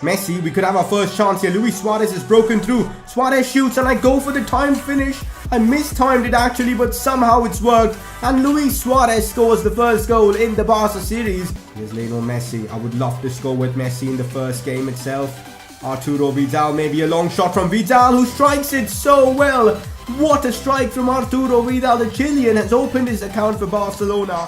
Messi, we could have our first chance here. Luis Suarez is broken through. Suarez shoots and I go for the time finish. I mistimed it actually, but somehow it's worked. And Luis Suarez scores the first goal in the Barca series. Here's Lionel Messi. I would love to score with Messi in the first game itself. Arturo Vidal, maybe a long shot from Vidal, who strikes it so well. What a strike from Arturo Vidal. The Chilean has opened his account for Barcelona.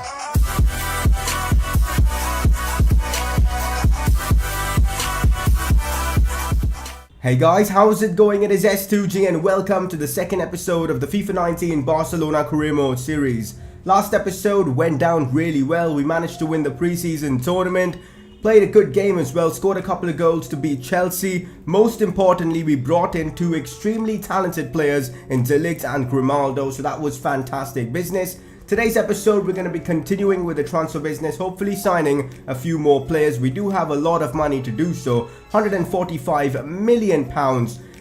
Hey guys, how's it going? It is S2G and welcome to the second episode of the FIFA 19 Barcelona Career Mode series. Last episode went down really well. We managed to win the preseason tournament, played a good game as well, scored a couple of goals to beat Chelsea. Most importantly, we brought in two extremely talented players in De Ligt and Grimaldo, so that was fantastic business. Today's episode, we're going to be continuing with the transfer business, hopefully signing a few more players. We do have a lot of money to do so, £145 million.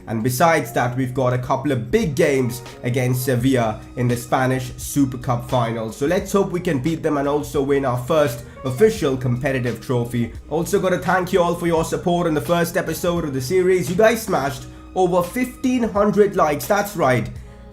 And besides that, we've got a couple of big games against Sevilla in the Spanish Super Cup final. So let's hope we can beat them and also win our first official competitive trophy. Also got to thank you all for your support in the first episode of the series. You guys smashed over 1,500 likes, that's right.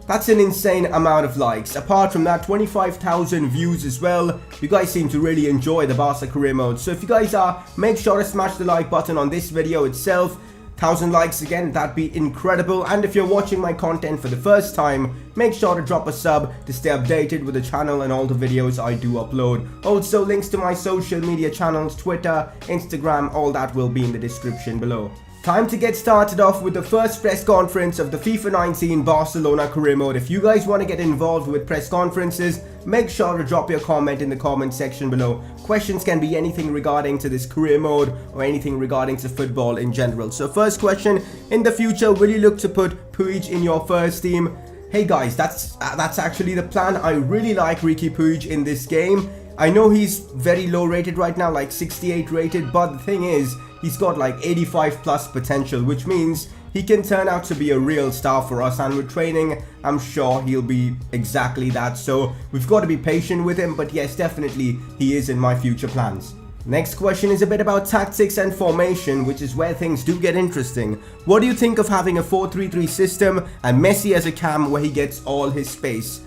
That's an insane amount of likes. Apart from that, 25,000 views as well. You guys seem to really enjoy the Barca career mode. So if you guys are, make sure to smash the like button on this video itself. 1,000 likes again, that'd be incredible. And if you're watching my content for the first time, make sure to drop a sub to stay updated with the channel and all the videos I do upload. Also, links to my social media channels, Twitter, Instagram, all that will be in the description below. Time to get started off with the first press conference of the FIFA 19 Barcelona career mode. If you guys want to get involved with press conferences, make sure to drop your comment in the comment section below. Questions can be anything regarding to this career mode or anything regarding to football in general. So first question, in the future, will you look to put Puig in your first team? Hey guys, that's actually the plan. I really like Riqui Puig in this game. I know he's very low rated right now, like 68 rated, but the thing is, he's got like 85 plus potential, which means he can turn out to be a real star for us, and with training, I'm sure he'll be exactly that. So we've got to be patient with him, but yes, definitely he is in my future plans. Next question is a bit about tactics and formation, which is where things do get interesting. What do you think of having a 4-3-3 system and Messi as a cam where he gets all his space?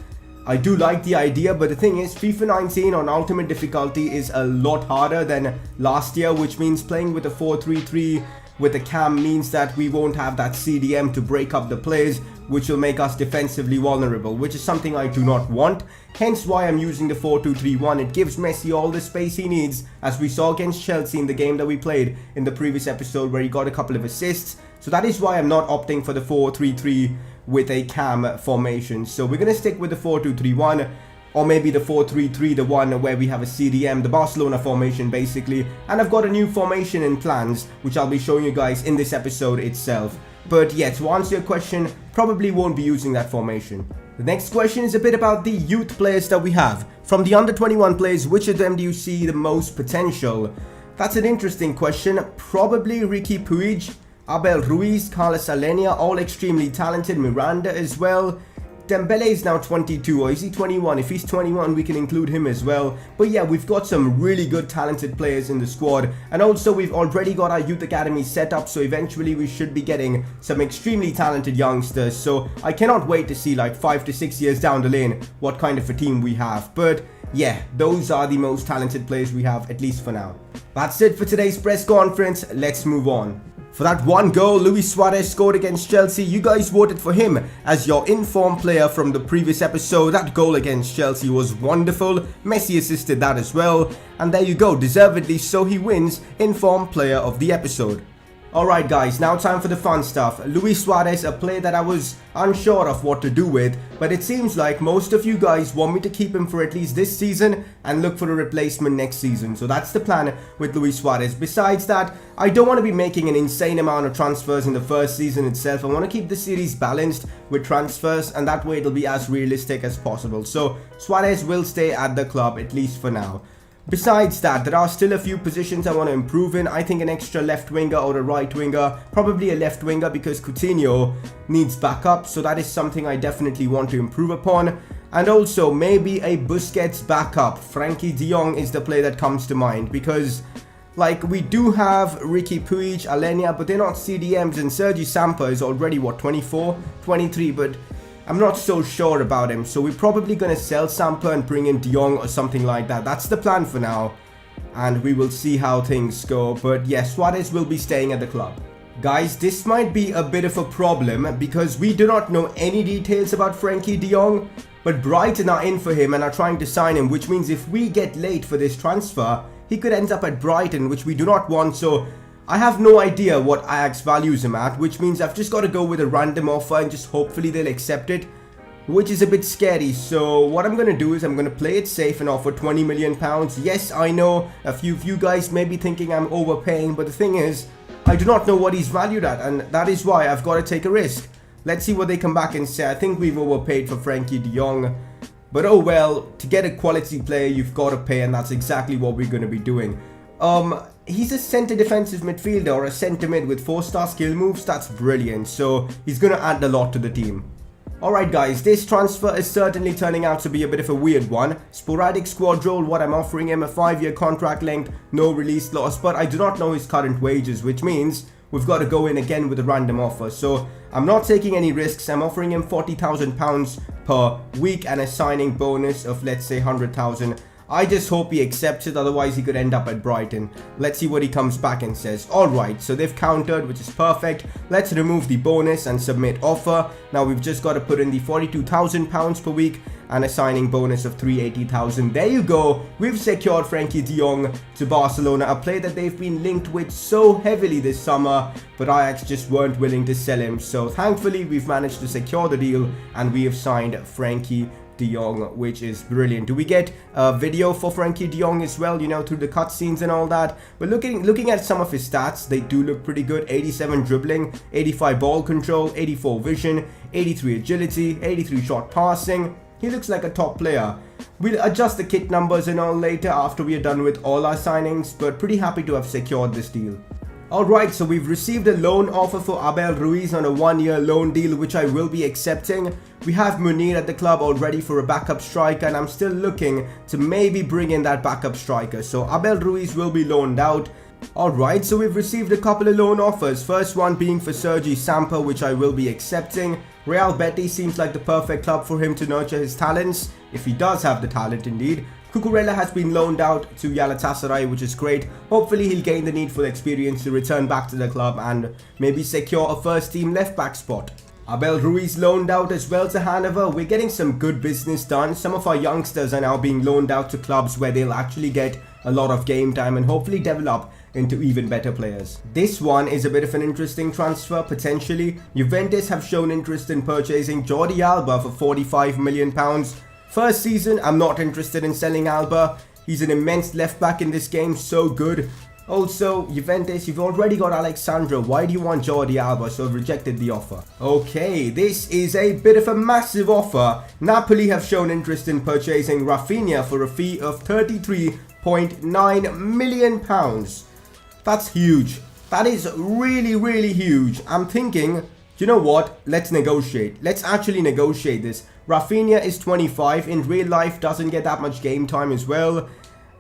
I do like the idea, but the thing is, FIFA 19 on ultimate difficulty is a lot harder than last year, which means playing with a 4-3-3 with a cam means that we won't have that CDM to break up the plays, which will make us defensively vulnerable, which is something I do not want. Hence why I'm using the 4-2-3-1. It gives Messi all the space he needs, as we saw against Chelsea in the game that we played in the previous episode where he got a couple of assists. So that is why I'm not opting for the 4-3-3 with a cam formation. So we're going to stick with the 4-2-3-1, or maybe the 4-3-3, the one where we have a CDM, the Barcelona formation basically. And I've got a new formation in plans, which I'll be showing you guys in this episode itself. But yeah, to answer your question, probably won't be using that formation. The next question is a bit about the youth players that we have. From the under 21 players, which of them do you see the most potential? That's an interesting question. Probably Riqui Puig, Abel Ruiz, Carlos Alenia, all extremely talented. Miranda as well. Dembele is now 22, or is he 21? If he's 21, we can include him as well. But yeah, we've got some really good talented players in the squad. And also, we've already got our youth academy set up, so eventually we should be getting some extremely talented youngsters. So I cannot wait to see, like 5 to 6 years down the lane, what kind of a team we have. But yeah, those are the most talented players we have, at least for now. That's it for today's press conference. Let's move on. For that one goal Luis Suarez scored against Chelsea, you guys voted for him as your informed player from the previous episode. That goal against Chelsea was wonderful. Messi assisted that as well. And there you go, deservedly so, he wins informed player of the episode. Alright guys, now time for the fun stuff. Luis Suarez, a player that I was unsure of what to do with, but it seems like most of you guys want me to keep him for at least this season and look for a replacement next season. So that's the plan with Luis Suarez. Besides that, I don't want to be making an insane amount of transfers in the first season itself. I want to keep the series balanced with transfers, and that way it'll be as realistic as possible. So Suarez will stay at the club, at least for now. Besides that, there are still a few positions I want to improve in. I think an extra left winger or a right winger, probably a left winger because Coutinho needs backup, so that is something I definitely want to improve upon. And also maybe a Busquets backup. Frankie de Jong is the player that comes to mind because Like, we do have Ricky Puig, Alenia, but they're not CDMs, and Sergi Sampa is already, what, 24, 23, but I'm not so sure about him. So we're probably going to sell Sampa and bring in De Jong or something like that. That's the plan for now, and we will see how things go. But yes, Suarez will be staying at the club. Guys, this might be a bit of a problem because we do not know any details about Frankie de Jong, but Brighton are in for him and are trying to sign him, which means if we get late for this transfer, he could end up at Brighton, which we do not want. So I have no idea what Ajax values him at, which means I've just got to go with a random offer and just hopefully they'll accept it, which is a bit scary. So what I'm going to do is I'm going to play it safe and offer £20 million. Yes, I know a few of you guys may be thinking I'm overpaying, but the thing is, I do not know what he's valued at, and that is why I've got to take a risk. Let's see what they come back and say. I think we've overpaid for Frankie de Jong. But oh well, to get a quality player, you've got to pay, and that's exactly what we're going to be doing. He's a centre defensive midfielder or a centre mid with 4-star skill moves. That's brilliant. So he's going to add a lot to the team. Alright guys, this transfer is certainly turning out to be a bit of a weird one. Sporadic squad role, what I'm offering him, a 5-year contract length, no release clause, but I do not know his current wages, which means we've got to go in again with a random offer. So I'm not taking any risks. I'm offering him £40,000 per week and a signing bonus of, let's say, 100,000. I just hope he accepts it, otherwise he could end up at Brighton. Let's see what he comes back and says. Alright, so they've countered, which is perfect. Let's remove the bonus and submit offer. Now we've just got to put in the £42,000 per week and a signing bonus of 380,000. There you go. We've secured Frankie de Jong to Barcelona, a player that they've been linked with so heavily this summer, but Ajax just weren't willing to sell him. So thankfully we've managed to secure the deal and we have signed Frankie de Jong, which is brilliant. Do we get a video for Frankie de Jong as well, you know, through the cutscenes and all that? But looking at some of his stats, they do look pretty good. 87 dribbling, 85 ball control, 84 vision, 83 agility, 83 shot passing. He looks like a top player. We'll adjust the kit numbers and all later after we are done with all our signings, but pretty happy to have secured this deal. Alright, so we've received a loan offer for Abel Ruiz on a 1-year loan deal, which I will be accepting. We have Munir at the club already for a backup striker, and I'm still looking to maybe bring in that backup striker. So Abel Ruiz will be loaned out. Alright, so we've received a couple of loan offers. First one being for Sergi Sampa, which I will be accepting. Real Betis seems like the perfect club for him to nurture his talents, if he does have the talent indeed. Cucurella has been loaned out to Galatasaray, which is great. Hopefully he'll gain the needful experience to return back to the club and maybe secure a first team left back spot. Abel Ruiz loaned out as well to Hanover. We're getting some good business done. Some of our youngsters are now being loaned out to clubs where they'll actually get a lot of game time and hopefully develop into even better players. This one is a bit of an interesting transfer, potentially. Juventus have shown interest in purchasing Jordi Alba for £45 million. First season, I'm not interested in selling Alba. He's an immense left back in this game, so good. Also, Juventus, you've already got Alexandro. Why do you want Jordi Alba? So I've rejected the offer. Okay, this is a bit of a massive offer. Napoli have shown interest in purchasing Rafinha for a fee of £33.9 million. That's huge. That is really, really huge. I'm thinking, you know what? Let's negotiate. Let's actually negotiate this. Rafinha is 25. In real life, doesn't get that much game time as well.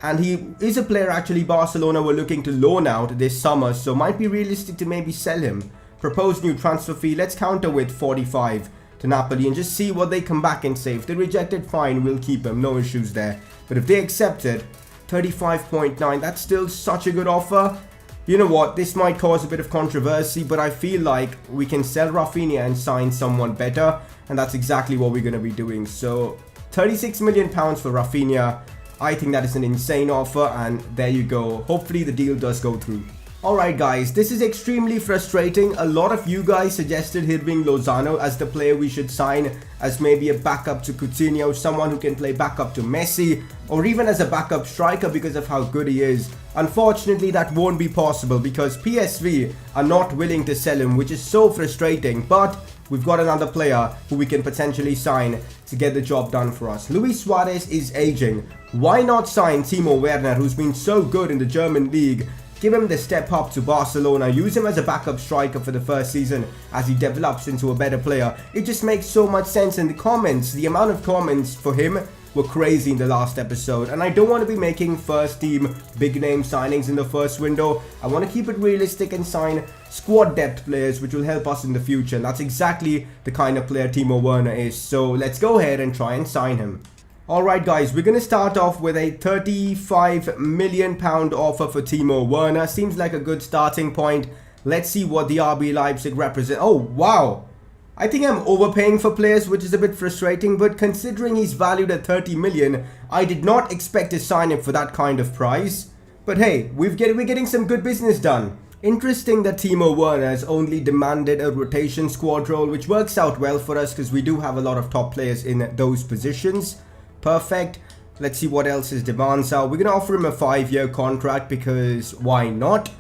And he is a player actually Barcelona were looking to loan out this summer. So might be realistic to maybe sell him. Proposed new transfer fee. Let's counter with 45 to Napoli and just see what they come back and say. If they reject it, fine, we'll keep him. No issues there. But if they accept it, 35.9. That's still such a good offer. You know what, this might cause a bit of controversy, but I feel like we can sell Rafinha and sign someone better, and that's exactly what we're going to be doing. So, £36 million for Rafinha. I think that is an insane offer, and there you go. Hopefully the deal does go through. Alright guys, this is extremely frustrating. A lot of you guys suggested Hirving Lozano as the player we should sign as maybe a backup to Coutinho, someone who can play backup to Messi, or even as a backup striker because of how good he is. Unfortunately, that won't be possible because PSV are not willing to sell him, which is so frustrating, but we've got another player who we can potentially sign to get the job done for us. Luis Suarez is aging. Why not sign Timo Werner, who's been so good in the German league? Give him the step up to Barcelona, use him as a backup striker for the first season as he develops into a better player. It just makes so much sense, in the comments, the amount of comments for him were crazy in the last episode, and I don't want to be making first team big name signings in the first window. I want to keep it realistic and sign squad depth players which will help us in the future, and that's exactly the kind of player Timo Werner is. So let's go ahead and try and sign him. Alright guys, we're going to start off with a £35 million offer for Timo Werner. Seems like a good starting point. Let's see what the RB Leipzig represent. Oh wow, I think I'm overpaying for players, which is a bit frustrating, but considering he's valued at 30 million, I did not expect to sign him for that kind of price. But hey, we're getting some good business done. Interesting that Timo Werner has only demanded a rotation squad role, which works out well for us because we do have a lot of top players in those positions. Perfect. Let's see what else his demands are. We're going to offer him a 5-year contract because why not?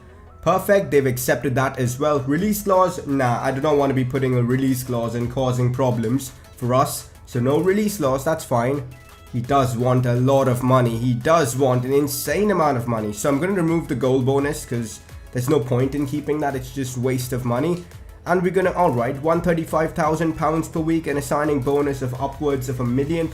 Perfect. They've accepted that as well. Release clause? Nah, I do not want to be putting a release clause and causing problems for us. So no release clause, that's fine. He does want a lot of money. He does want an insane amount of money. So I'm going to remove the goal bonus because there's no point in keeping that. It's just waste of money. And we're going to, alright, £135,000 per week and a signing bonus of upwards of £1 million.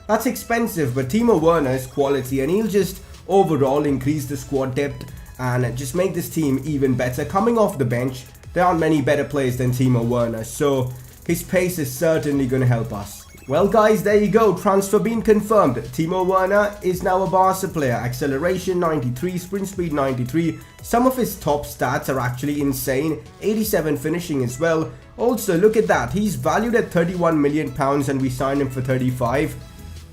That's expensive, but Timo Werner is quality and he'll just overall increase the squad depth and just make this team even better. Coming off the bench, there aren't many better players than Timo Werner, so his pace is certainly going to help us. Well guys, there you go, transfer being confirmed. Timo Werner is now a Barca player. Acceleration 93, sprint speed 93. Some of his top stats are actually insane. 87 finishing as well. Also, look at that, he's valued at £31 million and we signed him for 35.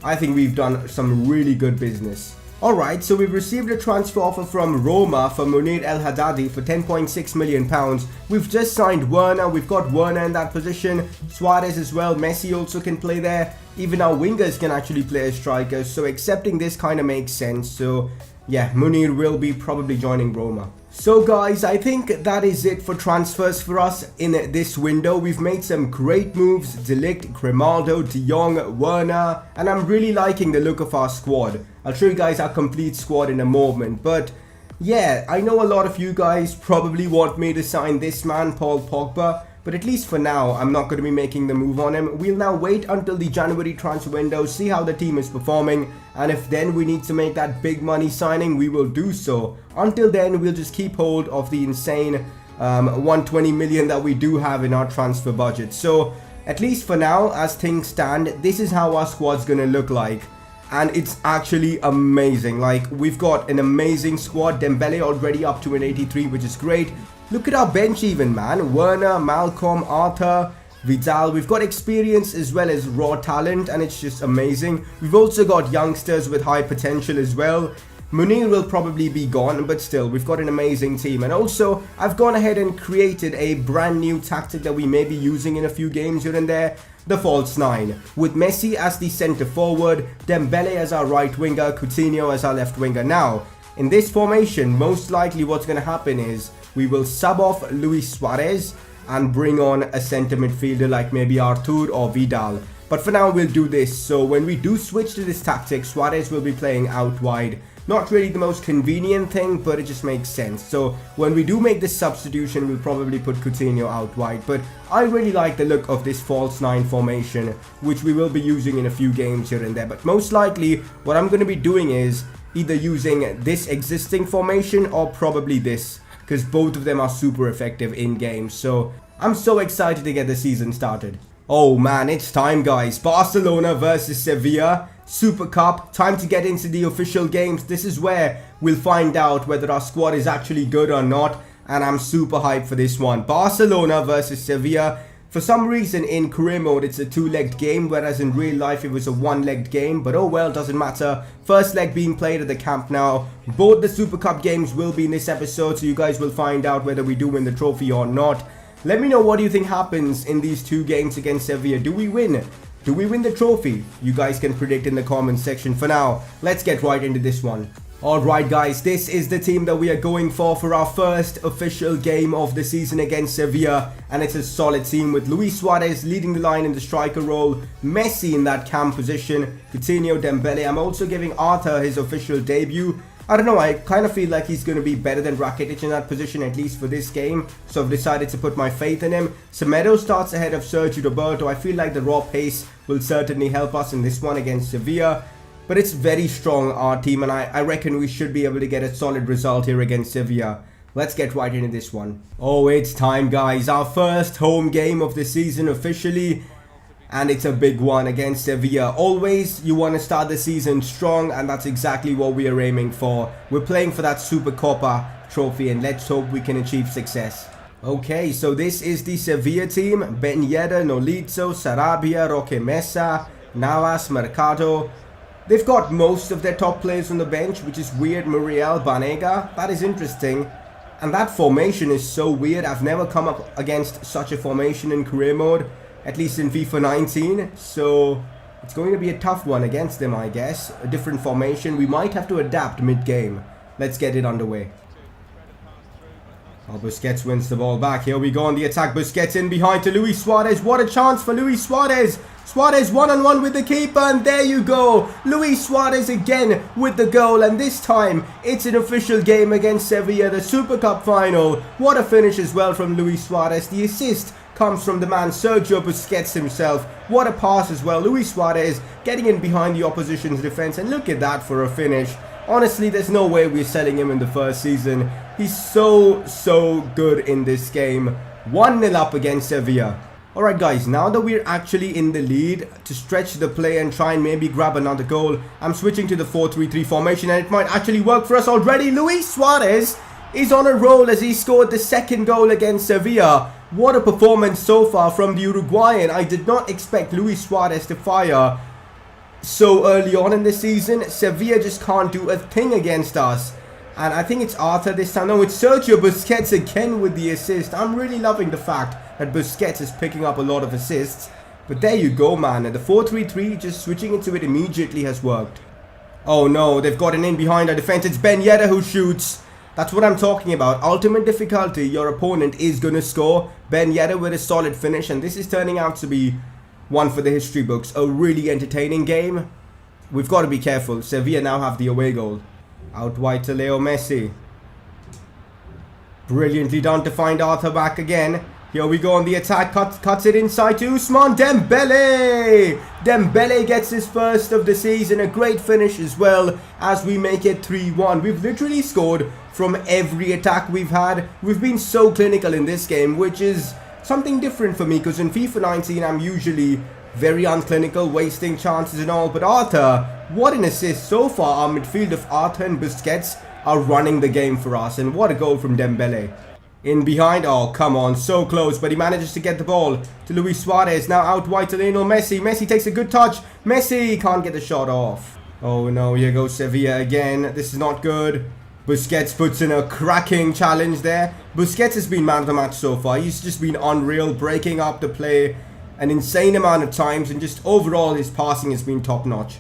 I think we've done some really good business. Alright, so we've received a transfer offer from Roma for Munir El Haddadi for £10.6 million. We've just signed Werner, we've got Werner in that position, Suarez as well, Messi also can play there. Even our wingers can actually play as strikers, so accepting this kind of makes sense. So yeah, Munir will be probably joining Roma. So guys, I think that is it for transfers for us in this window. We've made some great moves, De Ligt, Grimaldo, De Jong, Werner, and I'm really liking the look of our squad. I'll show you guys our complete squad in a moment, but yeah, I know a lot of you guys probably want me to sign this man, Paul Pogba, but at least for now, I'm not going to be making the move on him. We'll now wait until the January transfer window, see how the team is performing, and if then we need to make that big money signing, we will do so. Until then, we'll just keep hold of the insane 120 million that we do have in our transfer budget. So, at least for now, as things stand, this is how our squad's going to look like. And it's actually amazing. Like, we've got an amazing squad. Dembele already up to an 83, which is great. Look at our bench even, man. Werner, Malcolm, Arthur, Vidal. We've got experience as well as raw talent, and it's just amazing. We've also got youngsters with high potential as well. Munir will probably be gone, but still, we've got an amazing team. And also, I've gone ahead and created a brand new tactic that we may be using in a few games here and there. The false 9, with Messi as the centre forward, Dembele as our right winger, Coutinho as our left winger. Now, in this formation, most likely what's going to happen is we will sub off Luis Suarez and bring on a centre midfielder like maybe Artur or Vidal. But for now, we'll do this. So when we do switch to this tactic, Suarez will be playing out wide. Not really the most convenient thing, but it just makes sense. So when we do make this substitution, we'll probably put Coutinho out wide. But I really like the look of this false 9 formation, which we will be using in a few games here and there. But most likely, what I'm going to be doing is either using this existing formation or probably this, because both of them are super effective in games. So I'm so excited to get the season started. Oh man, it's time guys. Barcelona versus Sevilla. Super Cup, time to get into the official games. This is where we'll find out whether our squad is actually good or not, and I'm super hyped for this one. Barcelona versus Sevilla. For some reason in career mode it's a 2-legged game, whereas in real life it was a 1-legged game, but oh well, doesn't matter. First leg being played at the Camp Nou. Both the Super Cup games will be in this episode, so you guys will find out whether we do win the trophy or not. Let me know what do you think happens in these 2 games against Sevilla. Do we win? Do we win the trophy? You guys can predict in the comments section. For now, let's get right into this one. Alright guys, this is the team that we are going for our first official game of the season against Sevilla. And it's a solid team with Luis Suarez leading the line in the striker role, Messi in that cam position, Coutinho, Dembele. I'm also giving Arthur his official debut. I don't know, I kind of feel like he's going to be better than Rakitic in that position, at least for this game. So I've decided to put my faith in him. Semedo starts ahead of Sergio Roberto. I feel like the raw pace will certainly help us in this one against Sevilla. But it's very strong, our team, and I reckon we should be able to get a solid result here against Sevilla. Let's get right into this one. Oh, it's time, guys. Our first home game of the season officially. And it's a big one against Sevilla. Always, you want to start the season strong, and that's exactly what we are aiming for. We're playing for that Supercopa trophy, and let's hope we can achieve success. Okay, so this is the Sevilla team. Ben Yedder, Nolizzo, Sarabia, Roque Mesa, Navas, Mercado. They've got most of their top players on the bench, which is weird. Muriel, Banega, that is interesting. And that formation is so weird. I've never come up against such a formation in career mode. At least in FIFA 19, so it's going to be a tough one against them, I guess. A different formation. We might have to adapt mid-game. Let's get it underway. Oh, Busquets wins the ball back. Here we go on the attack. Busquets in behind to Luis Suarez. What a chance for Luis Suarez. Suarez one-on-one with the keeper, and there you go. Luis Suarez again with the goal, and this time it's an official game against Sevilla, the Super Cup final. What a finish as well from Luis Suarez. The assist comes from the man Sergio Busquets himself. What a pass as well. Luis Suarez getting in behind the opposition's defense, and look at that for a finish. Honestly, there's no way we're selling him in the first season. He's so good in this game. 1-0 up against Sevilla. Alright guys, now that we're actually in the lead, to stretch the play and try and maybe grab another goal, I'm switching to the 4-3-3 formation, and it might actually work for us already. Luis Suarez is on a roll as he scored the second goal against Sevilla. What a performance so far from the Uruguayan. I did not expect Luis Suarez to fire so early on in the season. Sevilla just can't do a thing against us. And I think it's Arthur this time. No, it's Sergio Busquets again with the assist. I'm really loving the fact that Busquets is picking up a lot of assists. But there you go, man. And the 4-3-3, just switching into it immediately has worked. Oh no, they've gotten in behind our defense. It's Ben Yedder who shoots. That's what I'm talking about. Ultimate difficulty, your opponent is going to score. Ben Yedder with a solid finish, and this is turning out to be one for the history books. A really entertaining game. We've got to be careful. Sevilla now have the away goal. Out wide to Leo Messi. Brilliantly done to find Arthur back again. Here we go on the attack. Cuts it inside to Ousmane Dembele. Dembele gets his first of the season. A great finish as well as we make it 3-1. We've literally scored from every attack we've had. We've been so clinical in this game, which is something different for me, because in FIFA 19 I'm usually very unclinical, wasting chances and all. But Arthur, what an assist. So far our midfield of Arthur and Busquets are running the game for us, and what a goal from Dembele. In behind, oh come on, so close, but he manages to get the ball to Luis Suarez. Now out wide to Lionel Messi. Messi takes a good touch. Messi can't get the shot off. Oh no, here goes Sevilla again. This is not good. Busquets puts in a cracking challenge there. Busquets has been man of the match so far. He's just been unreal, breaking up the play an insane amount of times, and just overall his passing has been top notch.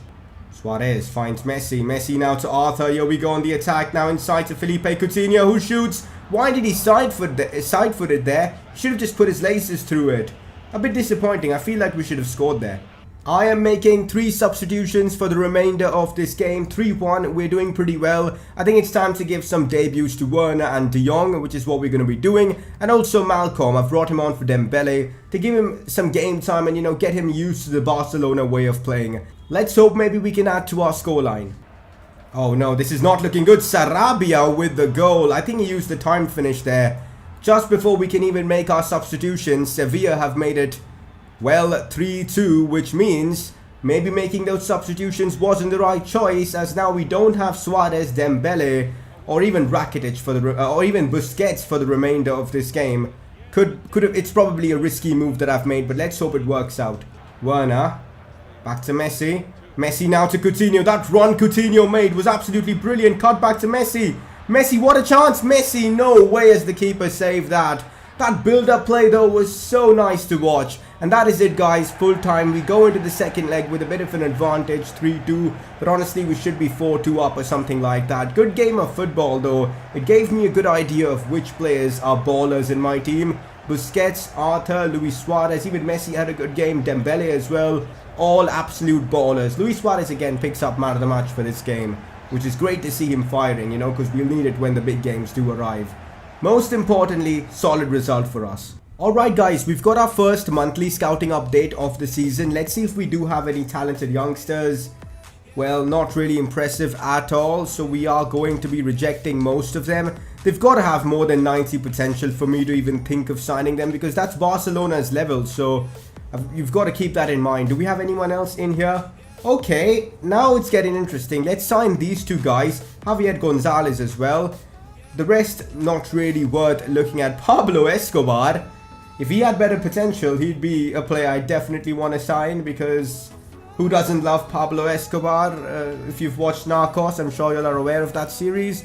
Suarez finds Messi. Messi now to Arthur. Here we go on the attack. Now inside to Felipe Coutinho, who shoots. Why did he side-footed there? He should have just put his laces through it. A bit disappointing. I feel like we should have scored there. I am making 3 substitutions for the remainder of this game. 3-1. We're doing pretty well. I think it's time to give some debuts to Werner and De Jong, which is what we're going to be doing. And also Malcolm. I've brought him on for Dembele to give him some game time and, you know, get him used to the Barcelona way of playing. Let's hope maybe we can add to our scoreline. Oh no, this is not looking good. Sarabia with the goal. I think he used the timed finish there. Just before we can even make our substitutions, Sevilla have made it, well, 3-2, which means maybe making those substitutions wasn't the right choice, as now we don't have Suarez, Dembele, or even Rakitic for the or even Busquets for the remainder of this game. Could have. It's probably a risky move that I've made, but let's hope it works out. Werner, back to Messi. Messi now to Coutinho. That run Coutinho made was absolutely brilliant. Cut back to Messi. Messi, what a chance. Messi, no way has the keeper saved that. That build-up play, though, was so nice to watch. And that is it, guys. Full time. We go into the second leg with a bit of an advantage, 3-2. But honestly, we should be 4-2 up or something like that. Good game of football, though. It gave me a good idea of which players are ballers in my team. Busquets, Arthur, Luis Suarez, even Messi had a good game. Dembele as well. All absolute ballers. Luis Suarez again picks up man of the match for this game. which is great to see him firing, you know, because we'll need it when the big games do arrive. Most importantly, solid result for us. Alright guys, we've got our first monthly scouting update of the season. Let's see if we do have any talented youngsters. Well, not really impressive at all, so we are going to be rejecting most of them. They've got to have more than 90 potential for me to even think of signing them, because that's Barcelona's level, so you've got to keep that in mind. Do we have anyone else in here? Okay, now it's getting interesting. Let's sign these two guys, Javier Gonzalez as well. The rest, not really worth looking at. Pablo Escobar, if he had better potential, he'd be a player I definitely want to sign, because who doesn't love Pablo Escobar? If you've watched Narcos, I'm sure you're aware of that series.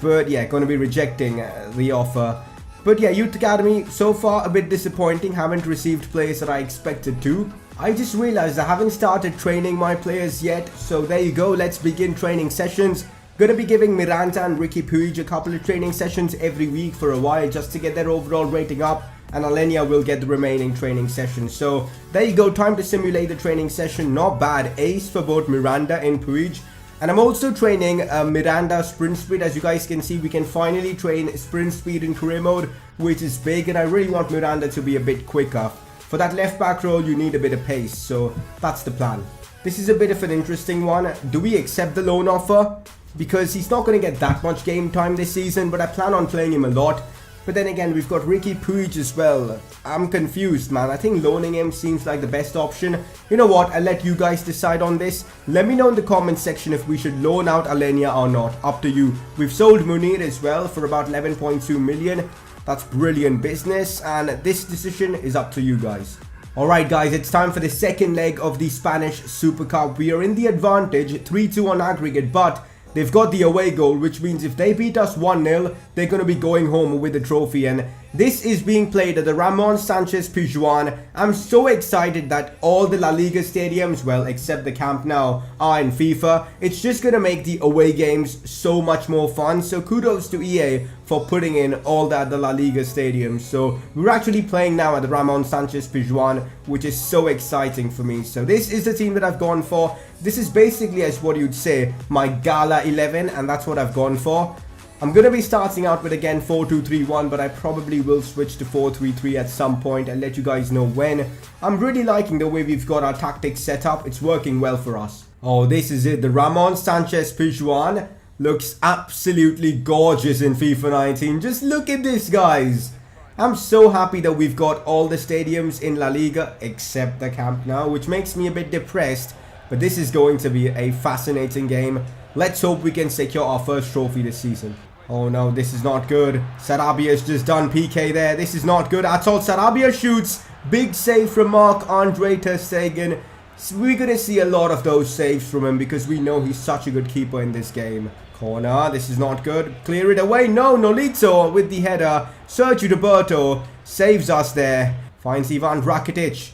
But yeah, going to be rejecting the offer. But yeah, Youth Academy, so far a bit disappointing. Haven't received players that I expected to. I just realized I haven't started training my players yet. So there you go, let's begin training sessions. Gonna be giving Miranda and Ricky Puig a couple of training sessions every week for a while, just to get their overall rating up. And Alenia will get the remaining training sessions. So there you go, time to simulate the training session. Not bad, ace for both Miranda and Puig. And I'm also training Miranda sprint speed. As you guys can see, we can finally train sprint speed in career mode, which is big, and I really want Miranda to be a bit quicker. For that left back role, you need a bit of pace, so that's the plan. This is a bit of an interesting one. Do we accept the loan offer? Because he's not going to get that much game time this season, but I plan on playing him a lot. But then again, we've got Ricky Puig as well. I'm confused, man. I think loaning him seems like the best option. You know what? I'll let you guys decide on this. Let me know in the comment section if we should loan out Alenia or not. Up to you. We've sold Munir as well for about 11.2 million. That's brilliant business. And this decision is up to you guys. Alright guys, it's time for the second leg of the Spanish Super Cup. We are in the advantage, 3-2 on aggregate, but they've got the away goal, which means if they beat us 1-0, they're going to be going home with the trophy. And this is being played at the Ramon Sanchez Pizjuan. I'm so excited that all the La Liga stadiums, well, except the Camp Nou, are in FIFA. It's just going to make the away games so much more fun. So kudos to EA for putting in all that the La Liga stadiums. So we're actually playing now at the Ramon Sanchez Pizjuan, which is so exciting for me. So this is the team that I've gone for. This is basically, as what you'd say, my Gala 11, and that's what I've gone for. I'm going to be starting out with, again, 4-2-3-1, but I probably will switch to 4-3-3 at some point. I'll let you guys know when. I'm really liking the way we've got our tactics set up. It's working well for us. Oh, this is it. The Ramon Sanchez Pizjuan looks absolutely gorgeous in FIFA 19. Just look at this, guys. I'm so happy that we've got all the stadiums in La Liga except the Camp Nou, which makes me a bit depressed. But this is going to be a fascinating game. Let's hope we can secure our first trophy this season. Oh no, this is not good. Sarabia's just done PK there. This is not good at all. Sarabia shoots. Big save from Marc-Andre ter Stegen. So we're going to see a lot of those saves from him because we know he's such a good keeper in this game. Corner, this is not good. Clear it away. No, Nolito with the header. Sergio Roberto saves us there. Finds Ivan Rakitic.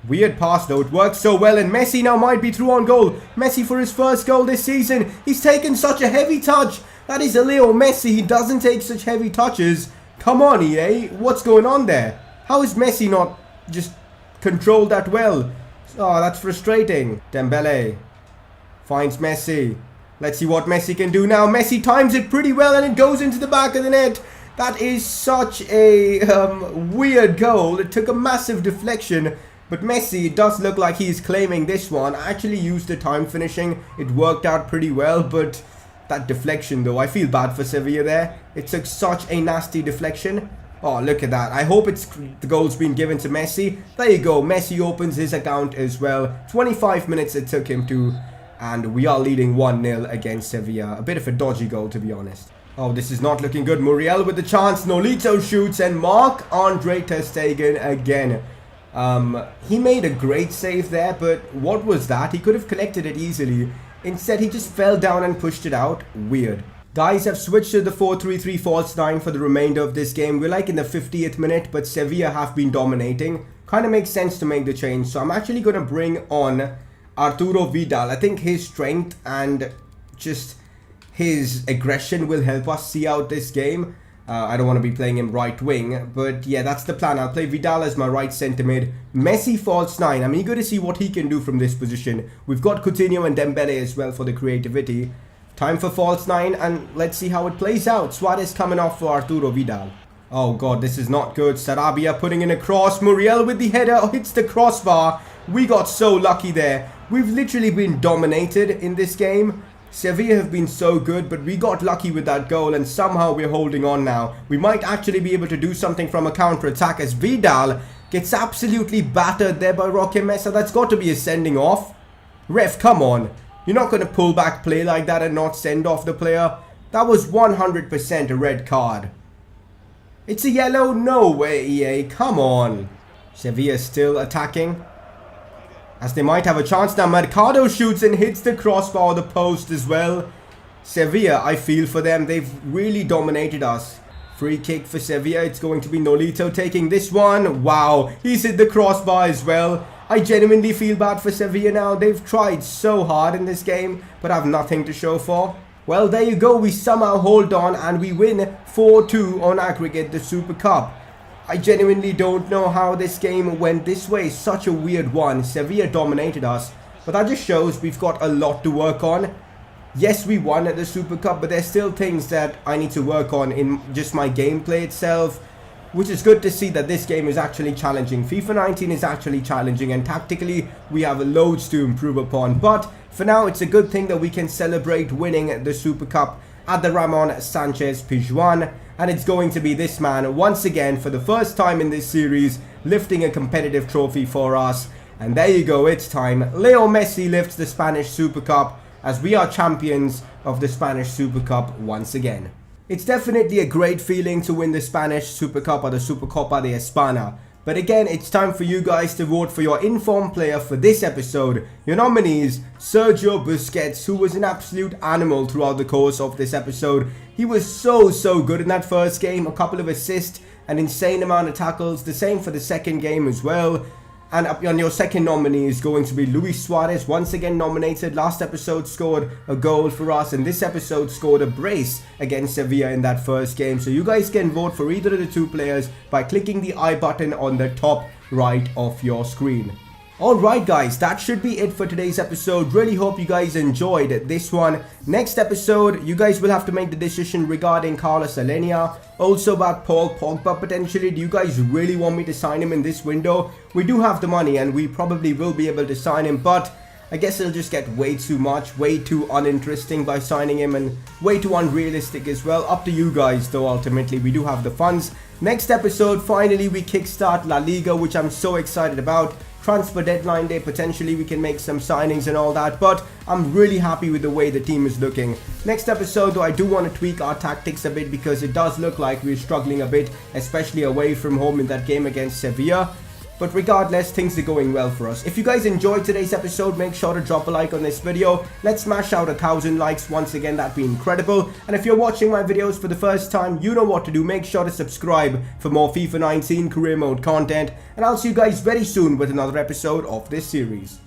Weird pass though, it works so well, and Messi now might be through on goal. Messi for his first goal this season. He's taken such a heavy touch. That is a Leo Messi. He doesn't take such heavy touches. Come on, EA. What's going on there? How is Messi not just controlled that well? Oh, that's frustrating. Dembele finds Messi. Let's see what Messi can do now. Messi times it pretty well and it goes into the back of the net. That is such a weird goal. It took a massive deflection. But Messi, it does look like he's claiming this one. I actually used the time finishing. It worked out pretty well, but that deflection though, I feel bad for Sevilla there. It took such a nasty deflection. Oh, look at that. I hope the goal's been given to Messi. There you go. Messi opens his account as well. 25 minutes it took him to. And we are leading 1-0 against Sevilla. A bit of a dodgy goal, to be honest. Oh, this is not looking good. Muriel with the chance. Nolito shoots and Marc-Andre ter Stegen again. He made a great save there, but what was that? He could have collected it easily. Instead, he just fell down and pushed it out. Weird. Guys, I've switched to the 4-3-3 false 9 for the remainder of this game. We're like in the 50th minute, but Sevilla have been dominating. Kind of makes sense to make the change. So I'm actually going to bring on Arturo Vidal. I think his strength and just his aggression will help us see out this game. I don't want to be playing him right wing, but yeah, that's the plan. I'll play Vidal as my right centre mid. Messi false 9. I'm eager to see what he can do from this position. We've got Coutinho and Dembele as well for the creativity. Time for false 9, and let's see how it plays out. Suarez coming off for Arturo Vidal. Oh god, this is not good. Sarabia putting in a cross. Muriel with the header hits the crossbar. We got so lucky there. We've literally been dominated in this game. Sevilla have been so good, but we got lucky with that goal and somehow we're holding on now. We might actually be able to do something from a counter-attack as Vidal gets absolutely battered there by Roque Mesa. That's got to be a sending off. Ref, come on. You're not going to pull back play like that and not send off the player. That was 100% a red card. It's a yellow? No way, EA. Come on. Sevilla still attacking, as they might have a chance now. Mercado shoots and hits the crossbar or the post as well. Sevilla, I feel for them. They've really dominated us. Free kick for Sevilla. It's going to be Nolito taking this one. Wow, he's hit the crossbar as well. I genuinely feel bad for Sevilla now. They've tried so hard in this game, but have nothing to show for. Well, there you go. We somehow hold on and we win 4-2 on aggregate the Super Cup. I genuinely don't know how this game went this way. Such a weird one. Sevilla dominated us, but that just shows we've got a lot to work on. Yes, we won at the Super Cup, but there's still things that I need to work on in just my gameplay itself, which is good to see that this game is actually challenging. FIFA 19 is actually challenging, and tactically we have loads to improve upon. But for now, it's a good thing that we can celebrate winning the Super Cup at the Ramon Sanchez Pizjuan. And it's going to be this man once again for the first time in this series lifting a competitive trophy for us. And there you go, it's time. Leo Messi lifts the Spanish Super Cup as we are champions of the Spanish Super Cup once again. It's definitely a great feeling to win the Spanish Super Cup or the Supercopa de España. But again, it's time for you guys to vote for your informed player for this episode. Your nominees: Sergio Busquets, who was an absolute animal throughout the course of this episode. He was so good in that first game. A couple of assists, an insane amount of tackles. The same for the second game as well. And on your second nominee is going to be Luis Suarez, once again nominated. Last episode scored a goal for us, and this episode scored a brace against Sevilla in that first game. So you guys can vote for either of the two players by clicking the I button on the top right of your screen. Alright guys, that should be it for today's episode. Really hope you guys enjoyed this one. Next episode, you guys will have to make the decision regarding Carlos Alenia. Also about Paul Pogba potentially. Do you guys really want me to sign him in this window? We do have the money and we probably will be able to sign him, but I guess it'll just get way too much, way too uninteresting by signing him, and way too unrealistic as well. Up to you guys though, ultimately. We do have the funds. Next episode, finally we kickstart La Liga, which I'm so excited about. Transfer deadline day, potentially we can make some signings and all that, but I'm really happy with the way the team is looking. Next episode though, I do want to tweak our tactics a bit because it does look like we're struggling a bit, especially away from home in that game against Sevilla. But regardless, things are going well for us. If you guys enjoyed today's episode, make sure to drop a like on this video. Let's smash out 1,000 likes once again. That'd be incredible. And if you're watching my videos for the first time, you know what to do. Make sure to subscribe for more FIFA 19 career mode content. And I'll see you guys very soon with another episode of this series.